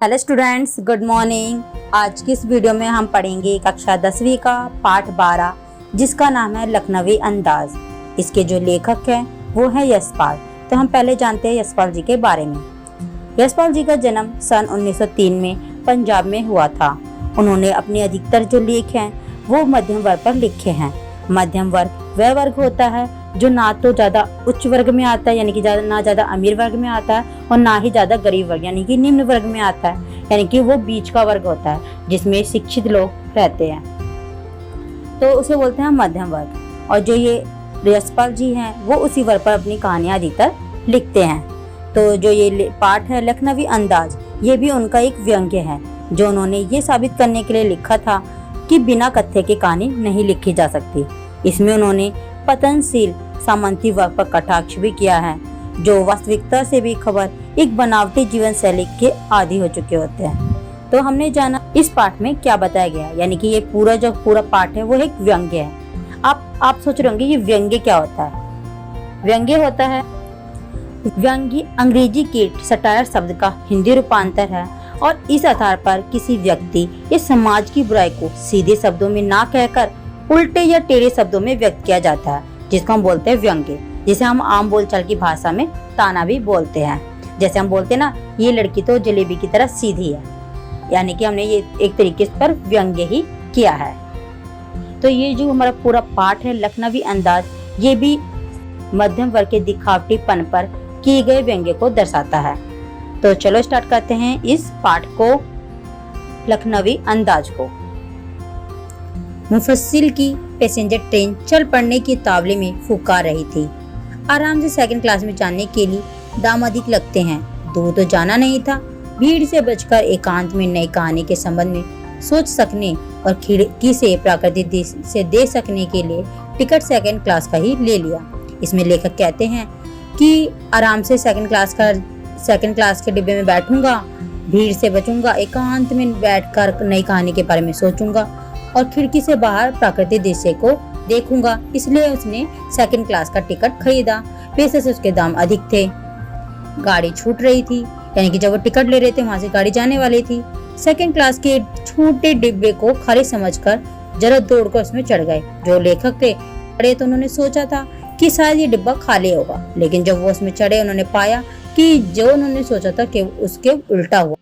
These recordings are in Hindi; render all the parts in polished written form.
Hello students, good morning. आज की इस वीडियो में हम पढ़ेंगे कक्षा 10वीं का पाठ 12 जिसका नाम है लखनवी अंदाज। इसके जो लेखक हैं वो है यशपाल। तो हम पहले जानते हैं यशपाल जी के बारे में। यशपाल जी का जन्म सन 1903 में पंजाब में हुआ था। उन्होंने अपने अधिकतर जो लेख हैं वो मध्यम वर्ग पर लिखे हैं। मध्यम वर्ग वह वर्ग होता है जो ना तो ज्यादा उच्च वर्ग में आता है यानी कि ना ज्यादा अमीर वर्ग में आता है और ना ही ज्यादा गरीब वर्ग यानी कि निम्न वर्ग में आता है, यानी कि वो बीच का वर्ग होता है जिसमें शिक्षित लोग रहते हैं, तो उसे बोलते हैं मध्यम वर्ग। और जो ये यशपाल जी हैं वो उसी वर्ग पर अपनी कहानियां अधिकतर लिखते हैं। तो जो ये पाठ है लखनवी अंदाज, ये भी उनका एक व्यंग्य है जो उन्होंने ये साबित करने के लिए लिखा था कि बिना कथ्य की कहानी नहीं लिखी जा सकती। इसमें उन्होंने पतनशील सामंती वर्ग पर कटाक्ष भी किया है जो वास्तविकता से भी खबर एक बनावटी जीवन शैली के आदी हो चुके होते हैं। तो हमने जाना इस पाठ में क्या बताया गया, यानी कि ये पूरा पाठ है वो एक व्यंग्य है। आप सोच रहे होंगे ये व्यंग्य क्या होता है। व्यंग्य होता है, व्यंग्य अंग्रेजी के सटायर शब्द का हिंदी रूपांतर है और इस आधार पर किसी व्यक्ति या समाज की बुराई को सीधे शब्दों में ना कहकर उल्टे या टेढ़े शब्दों में व्यक्त किया जाता है, जिसको हम बोलते हैं व्यंग्य। जिसे हम आम बोलचाल की भाषा में ताना भी बोलते हैं। जैसे हम बोलते हैं ना, ये लड़की तो जलेबी की तरह सीधी है, यानी कि हमने ये एक तरीके पर व्यंग्य ही किया है। तो ये जो हमारा पूरा पाठ है लखनवी अंदाज, ये भी मध्यम वर्ग के दिखावटीपन पर किए गए व्यंग्य को दर्शाता है। तो चलो स्टार्ट करते हैं इस पाठ को, लखनवी अंदाज को। मुफस्सिल की पैसेंजर ट्रेन चल पड़ने की तावले में फुकार रही थी। आराम से सेकंड क्लास में जाने के लिए दाम अधिक लगते हैं। दूर तो जाना नहीं था। भीड़ से बचकर एकांत में नई कहानी के संबंध में सोच सकने और खिड़की से प्राकृतिक दृश्य से देख सकने के लिए टिकट सेकंड क्लास का ही ले लिया। इसमें लेखक कहते हैं कि आराम से सेकंड क्लास के डिब्बे में बैठूंगा, भीड़ से बचूंगा, एकांत में बैठकर नई कहानी के बारे में सोचूंगा और खिड़की से बाहर प्राकृतिक दृश्य को देखूंगा। इसलिए उसने सेकंड क्लास का टिकट खरीदा। पैसे से उसके दाम अधिक थे। गाड़ी छूट रही थी, यानी कि जब वो टिकट ले रहे थे वहां से गाड़ी जाने वाली थी। सेकंड क्लास के छोटे डिब्बे को खाली समझकर जरा दौड़कर उसमें चढ़ गए। जो लेखक थे चढ़े तो उन्होंने सोचा था कि शायद ये डिब्बा खाली होगा, लेकिन जब वो उसमें चढ़े उन्होंने पाया कि जो उन्होंने सोचा था कि उसके उल्टा हुआ।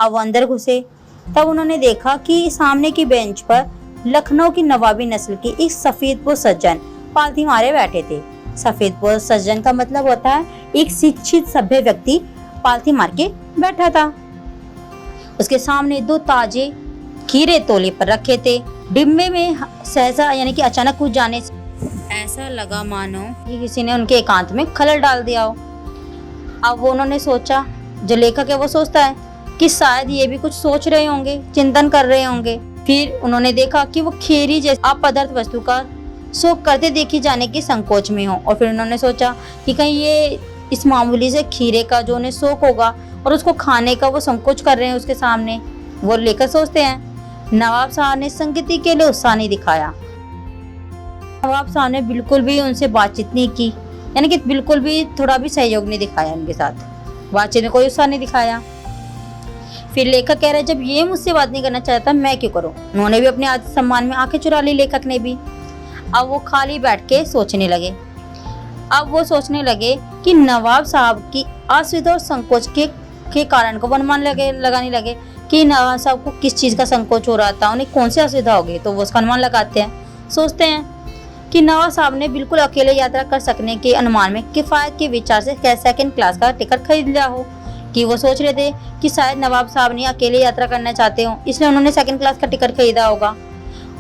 अब वो अंदर घुसे तब उन्होंने देखा कि सामने की बेंच पर लखनऊ की नवाबी नस्ल के एक सफेदपोश सज्जन पालथी मारे बैठे थे। सफेदपोश सज्जन का मतलब होता है एक शिक्षित सभ्य व्यक्ति पालथी मार के बैठा था। उसके सामने 2 ताजे खीरे तोले पर रखे थे। डिब्बे में सहसा यानी कि अचानक कुछ जाने से ऐसा लगा मानो कि किसी ने उनके एकांत में खलल डाल दिया हो। अब वो उन्होंने सोचा, जो लेखक है वो सोचता है कि शायद ये भी कुछ सोच रहे होंगे, चिंतन कर रहे होंगे। फिर उन्होंने देखा कि वो खीरी जैसी अपदार्थ वस्तु का शोक करते देखी जाने की संकोच में हो, और फिर उन्होंने सोचा कि कहीं ये इस मामूली से खीरे का जो उन्हें शौक होगा और उसको खाने का वो संकोच कर रहे हैं उसके सामने। वो लेकर सोचते हैं। नवाब साहब ने संगति के लिए उत्साह नहीं दिखाया। नवाब साहब ने बिल्कुल भी उनसे बातचीत नहीं की, यानी कि बिल्कुल भी थोड़ा भी सहयोग नहीं दिखाया उनके साथ। बातचीत में कोई उत्साह नहीं दिखाया। फिर लेखक कह रहे, जब ये मुझसे बात नहीं करना चाहता मैं क्यों करूं। उन्होंने भी अपने आत्म सम्मान में आंखें चुरा ली, लेखक ने भी। अब वो खाली बैठ के सोचने लगे। अब वो सोचने लगे कि नवाब साहब की असुविधा और संकोच के कारण को अनुमान लगाने लगे कि नवाब साहब को किस चीज का संकोच हो रहा था, उन्हें कौन सी असुविधा होगी। तो वो उसका अनुमान लगाते हैं। सोचते हैं कि नवाब साहब ने बिल्कुल अकेले यात्रा कर सकने के अनुमान में किफायत के विचार से सेकंड क्लास का टिकट खरीद लिया हो। कि वो सोच रहे थे कि शायद नवाब साहब ने अकेले यात्रा करना चाहते हो, इसलिए उन्होंने सेकंड क्लास का टिकट खरीदा होगा।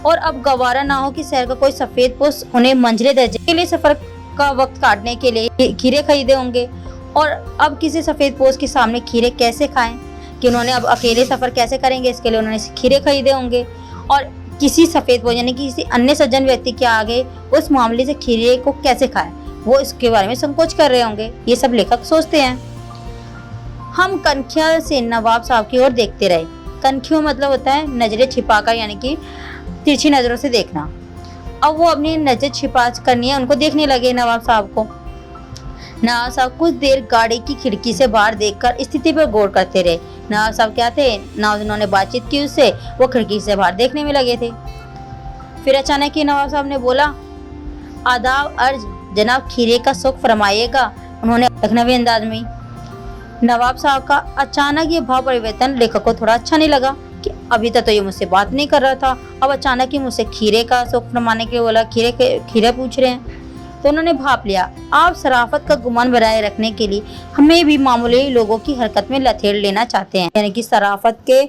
और अब गवारा ना हो कि शहर का कोई सफेदपोश उन्हें मंझले दर्जे के लिए सफर का वक्त काटने के लिए खीरे खरीदे होंगे। और अब किसी सफेदपोश के सामने खीरे कैसे खाएं, कि उन्होंने अब अकेले सफर कैसे करेंगे, इसके लिए उन्होंने खीरे खरीदे होंगे। और किसी सफेदपोश यानी कि किसी अन्य सज्जन व्यक्ति के आगे उस मामले से खीरे को कैसे खाएं, वो इसके बारे में संकोच कर रहे होंगे। ये सब लेखक सोचते हैं। हम कनखिया से नवाब साहब की ओर देखते रहे। कनखियों मतलब होता है नजरें छिपाकर, यानी कि तिरछी नजरों से देखना। अब वो अपनी नजर छिपा करनी है, उनको देखने लगे नवाब साहब को। नवाब साहब कुछ देर गाड़ी की खिड़की से बाहर देखकर स्थिति पर गौर करते रहे। नवाब साहब क्या थे ना उन्होंने बातचीत की उससे, वो खिड़की से बाहर देखने में लगे थे। फिर अचानक ही नवाब साहब ने बोला, आदाब अर्ज जनाब, खीरे का शौक फरमाइएगा। उन्होंने लखनवी अंदाज में। नवाब साहब का अचानक ये भाव परिवर्तन लेखक को थोड़ा अच्छा नहीं लगा कि अभी तक तो ये मुझसे बात नहीं कर रहा था, अब अचानक ही मुझसे खीरे का शौक फरमाने के लिए बोला, खीरे पूछ रहे हैं। तो उन्होंने भाप लिया, आप शराफत का गुमान बनाए रखने के लिए हमें भी मामूली लोगों की हरकत में लथेड़ लेना चाहते हैं, यानी कि शराफत के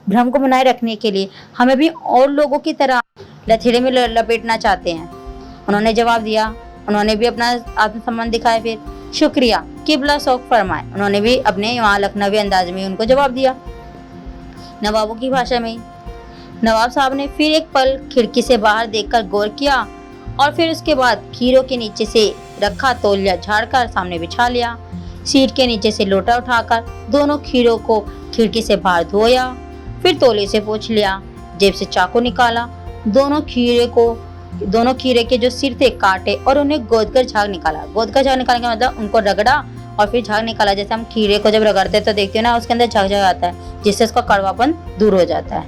भ्रम को बनाए रखने के लिए हमें भी और लोगों की तरह लथेड़े में लपेटना चाहते हैं। उन्होंने जवाब दिया। उन्होंने भी अपना आत्मसम्मान दिखाया। फिर शुक्रिया, किबला शौक फरमाए। उन्होंने भी अपने वहाँ लखनवी अंदाज में उनको जवाब दिया, नवाबों की भाषा में। नवाब साहब ने फिर एक पल खिड़की से बाहर देखकर गौर किया और फिर उसके बाद खीरों के नीचे से रखा तौलिया झाड़कर सामने बिछा लिया। सीट के नीचे से लोटा उठाकर दोनों खीरों को खिड़की से बाहर धोया, फिर तौलिए से पोंछ लिया, जेब से चाकू निकाला, दोनों खीरे के जो सिर थे काटे और उन्हें गोदकर झाग निकाला। गोदकर झाग निकालने का मतलब उनको रगड़ा और फिर झाग निकाला। जैसे हम खीरे को जब रगड़ते तो देखते हो ना, उसके अंदर झाग आता है जिससे उसका कड़वापन दूर हो जाता है।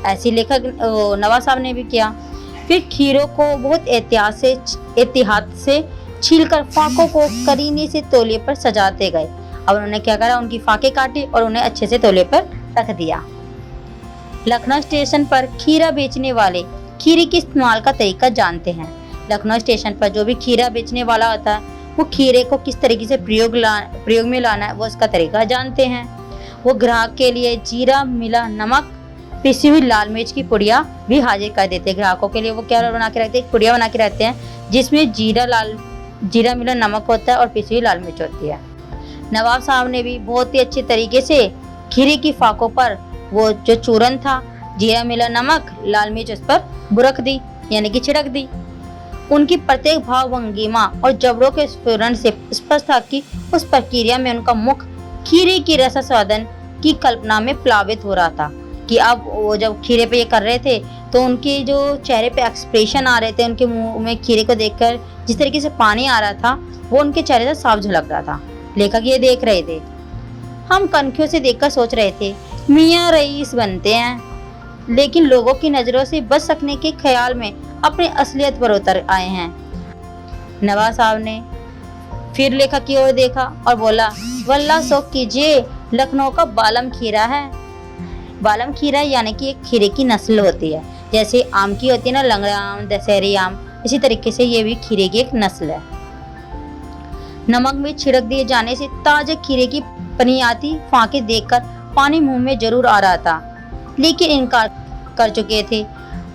ऐसी लेखक नवाब साहब ने भी किया। फिर खीरों को बहुत एहतियात से छीलकर फाकों को करीने से तौलिए पर सजाते गए। अब उन्होंने क्या करा, उनकी फाके काटी और उन्हें अच्छे से तौलिए पर रख दिया। लखनऊ स्टेशन पर खीरा बेचने वाले खीरे के इस्तेमाल का तरीका जानते हैं। लखनऊ स्टेशन पर जो भी खीरा बेचने वाला होता है वो खीरे को किस तरीके से प्रयोग में लाना है वो उसका तरीका जानते हैं। वो ग्राहक के लिए जीरा मिला नमक, पिसी हुई लाल मिर्च की पुड़िया भी हाजिर कर देते हैं। ग्राहकों के लिए वो क्या बना के रखते हैं, पुड़िया बना के रखते हैं जिसमें जीरा मिला नमक होता है और पिसी हुई लाल मिर्च होती है। नवाब साहब ने भी बहुत ही अच्छे तरीके से खीरे की फाकों पर वो जो चूरन था, जीरा मिला नमक, लाल मिर्च उस पर बुरक दी, यानी कि छिड़क दी। उनकी प्रत्येक भाव भंगिमा और जबड़ों के स्फुरण से स्पष्ट था कि उस प्रक्रिया में उनका मुख खीरे की रस स्वादन की कल्पना में प्लावित हो रहा था कि अब वो जब खीरे पे ये कर रहे थे तो उनके जो चेहरे पे एक्सप्रेशन आ रहे थे, उनके मुंह में खीरे को देखकर जिस तरीके से पानी आ रहा था वो उनके चेहरे से साफ झलक रहा था। लेखक ये देख रहे थे। हम कनखियों से देखकर सोच रहे थे मियाँ रईस बनते हैं, लेकिन लोगों की नजरों से बच सकने के ख्याल में अपनी असलियत पर उतर आए हैं। नवाब साहब ने फिर लेखक की ओर देखा और बोला, वल्लाह शौक कीजिए, लखनऊ का बालम खीरा है। बालम खीरा यानी कि एक खीरे की नस्ल होती है, जैसे आम की होती है ना, लंगड़ा आम, दशहरी आम, इसी तरीके से ये भी खीरे की एक नस्ल है। नमक में छिड़क दिए जाने से ताजे खीरे की पनियाती फांके देखकर पानी मुंह में जरूर आ रहा था, लेकिन इनकार कर चुके थे।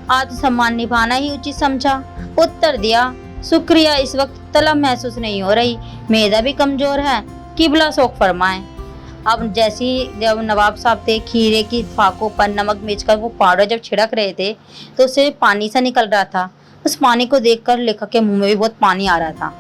आत्मसम्मान निभाना ही उचित समझा। उत्तर दिया, शुक्रिया, इस वक्त तलब महसूस नहीं हो रही, मैदा भी कमजोर है, किबला शौक फरमाए। अब जैसी जब नवाब साहब थे खीरे की फाकों पर नमक मिर्च का वो पाउडर जब छिड़क रहे थे तो उससे पानी सा निकल रहा था। उस पानी को देखकर लेखक के मुंह में भी बहुत पानी आ रहा था।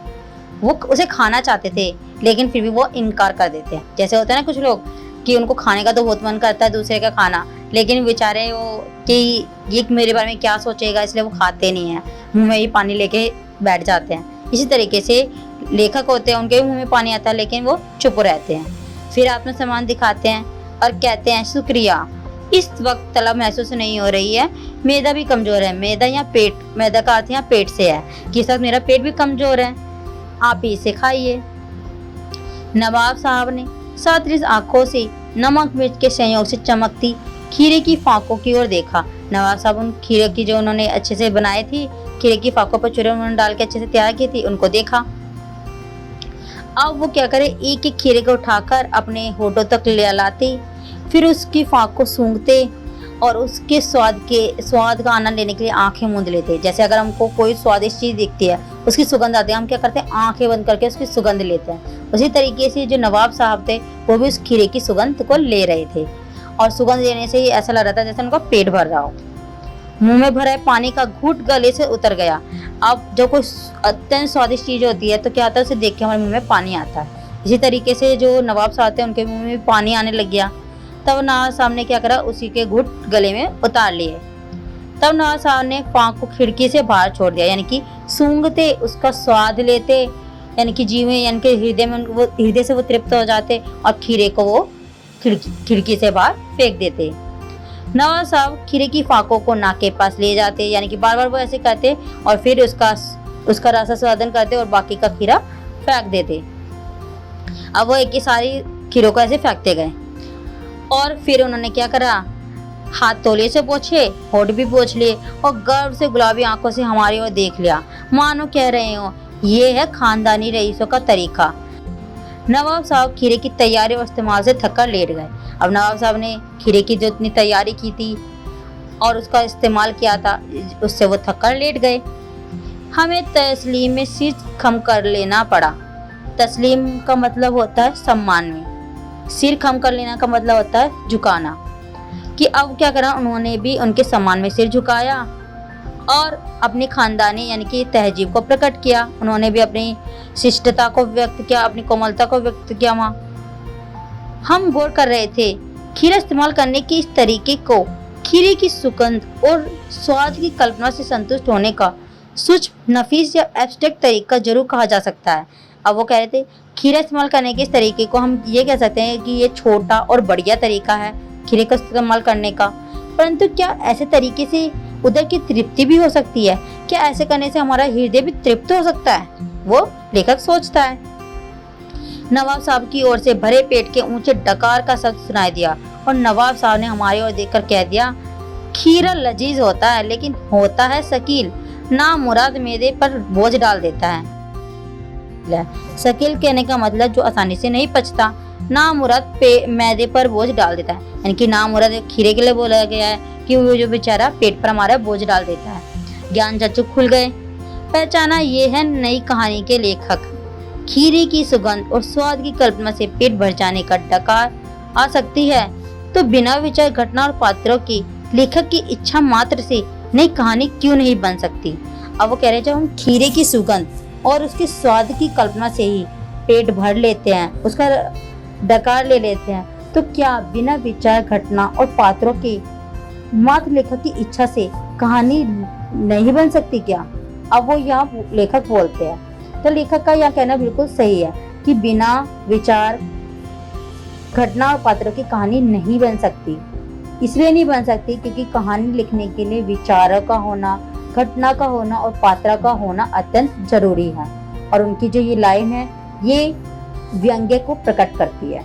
वो उसे खाना चाहते थे लेकिन फिर भी वो इनकार कर देते हैं। जैसे होता है ना कुछ लोग कि उनको खाने का तो बहुत मन करता है दूसरे का खाना, लेकिन बेचारे वो कि ये मेरे बारे में क्या सोचेगा, इसलिए वो खाते नहीं हैं, मुंह में ही पानी लेके बैठ जाते हैं। इसी तरीके से लेखक होते हैं, उनके मुंह में पानी आता है लेकिन वो चुप रहते हैं। फिर आत्मसम्मान दिखाते हैं और कहते हैं, शुक्रिया, इस वक्त तलब महसूस नहीं हो रही है, मैदा भी कमजोर है। मैदा या पेट, मैदा का अर्थ यहाँ पेट से है कि इस वक्त मेरा पेट भी कमजोर है, आप ही इसे खाइए। नवाब साहब ने सातरिस आंखों से नमक मिर्च के संयोग से चमकती खीरे की फाकों की ओर देखा। नवाब साहब उन खीरे की जो उन्होंने अच्छे से बनाई थी, खीरे की फाकों पर चूरे उन्होंने डाल के अच्छे से तैयार की थी, उनको देखा। अब वो क्या करे, एक एक खीरे को उठाकर अपने होठों तक ले लाते, फिर उसकी फाक को सूंघते और उसके स्वाद का आनंद लेने के लिए आंखें मूंद लेते। जैसे अगर हमको कोई स्वादिष्ट चीज दिखती है, उसकी सुगंध आती है, हम क्या करते हैं, आंखें बंद करके उसकी सुगंध लेते हैं। उसी तरीके से जो नवाब साहब थे वो भी उस खीरे की सुगंध को ले रहे थे और सुगंध लेने से ही ऐसा लग रहा था जैसे उनका पेट भर रहा हो। मुंह में भरा पानी का घूंट गले से उतर गया। अब जब कोई अत्यंत स्वादिष्ट चीज होती है तो क्या आता है, उसे देख के हमारे मुंह में पानी आता है। इसी तरीके से जो नवाब साहब थे उनके मुंह में पानी आने लग गया। तब नवाब साहब ने क्या करा, उसी के घुट गले में उतार लिए। तब नवाब साहब ने फांक को खिड़की से बाहर छोड़ दिया, यानी कि सूंघते, उसका स्वाद लेते यानी कि जी में, यानी कि हृदय में, वो हृदय से वो तृप्त हो जाते और खीरे को वो खिड़की से बाहर फेंक देते। नवाब साहब खीरे की फाकों को नाक के पास ले जाते, यानी कि बार बार वो ऐसे करते और फिर उसका रस स्वादन करते और बाकी का खीरा फेंक देते। अब वो एक ही सारी खीरों को ऐसे फेंकते गए और फिर उन्होंने क्या करा, हाथ तौलिए से पोंछे, होठ भी पोंछ लिए और गर्व से गुलाबी आंखों से हमारी ओर देख लिया, मानो कह रहे हो ये है खानदानी रईसों का तरीका। नवाब साहब खीरे की तैयारी और इस्तेमाल से थककर लेट गए। अब नवाब साहब ने खीरे की जो इतनी तैयारी की थी और उसका इस्तेमाल किया था, उससे वो थककर लेट गए। हमें तस्लीम में सिर खम कर लेना पड़ा। तस्लीम का मतलब होता है सम्मान में, सिर खम कर लेना का मतलब होता है झुकाना। कि अब क्या करा, उन्होंने भी उनके सम्मान में सिर झुकाया और अपनी खानदानी यानी कि तहजीब को प्रकट किया। उन्होंने भी अपनी शिष्टता को व्यक्त किया, अपनी कोमलता को व्यक्त किया। वहाँ हम गौर कर रहे थे, खीरा इस्तेमाल करने के इस तरीके को खीरे की सुगंध और स्वाद की कल्पना से संतुष्ट होने का सूक्ष्म, नफीस या एब्स्ट्रैक्ट तरीका जरूर कहा जा सकता है। अब वो कह रहे थे खीरा इस्तेमाल करने के इस तरीके को हम ये कह सकते हैं कि ये छोटा और बढ़िया तरीका है खीरे का इस्तेमाल करने का। परंतु क्या ऐसे तरीके से उधर की तृप्ति भी हो सकती है? क्या ऐसे करने से हमारा हृदय भी तृप्त हो सकता है? वो लेखक सोचता है। नवाब साहब की ओर से भरे पेट के ऊंचे डकार का शब्द सुनाई दिया और नवाब साहब ने हमारी ओर देखकर कह दिया, खीरा लजीज होता है लेकिन होता है शकील, ना मुराद मैदे पर बोझ डाल देता है। शकील कहने का मतलब जो आसानी से नहीं पचता, ना मुराद मैदे पर बोझ डाल देता है, यानी कि ना मुराद खीरे के लिए बोला गया है कि वो जो बेचारा पेट पर हमारा बोझ डाल देता है। ज्ञान चक्षु खुल गए। पहचाना ये है नई कहानी के लेखक। खीरे की सुगंध और स्वाद की कल्पना से पेट भर जाने का डकार आ सकती है तो बिना विचार घटना और पात्रों की लेखक की इच्छा मात्र से नई कहानी क्यों नहीं बन सकती। अब वो कह रहे जब हम खीरे की सुगंध और उसके स्वाद की कल्पना से ही पेट भर लेते हैं, उसका डकार ले लेते हैं, तो क्या बिना विचार घटना और पात्रों के मात्र लेखक की इच्छा से कहानी नहीं बन सकती क्या? अब वो यहाँ लेखक बोलते हैं, तो लेखक का यह कहना बिल्कुल सही है कि बिना विचार घटना और पात्रों की कहानी नहीं बन सकती। इसलिए नहीं बन सकती क्योंकि कहानी लिखने के लिए विचारों का होना, घटना का होना और पात्र का होना अत्यंत जरूरी है। और उनकी जो ये लाइन है ये व्यंग्य को प्रकट करती है।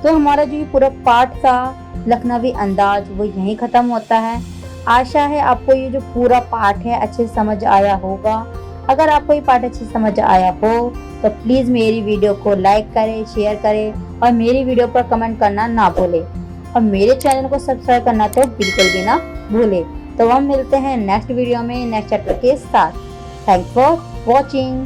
तो हमारा जो ये पूरा पाठ था लखनवी अंदाज वो यहीं खत्म होता है। आशा है आपको ये जो पूरा पाठ है अच्छे से समझ आया होगा। अगर आपको ये पाठ अच्छे से समझ आया हो तो प्लीज मेरी वीडियो को लाइक करें, शेयर करें और मेरी वीडियो पर कमेंट करना ना भूलें और मेरे चैनल को सब्सक्राइब करना तो बिल्कुल भी ना भूलें। तो हम मिलते हैं नेक्स्ट वीडियो में नेक्स्ट चैप्टर के साथ। Thanks for watching.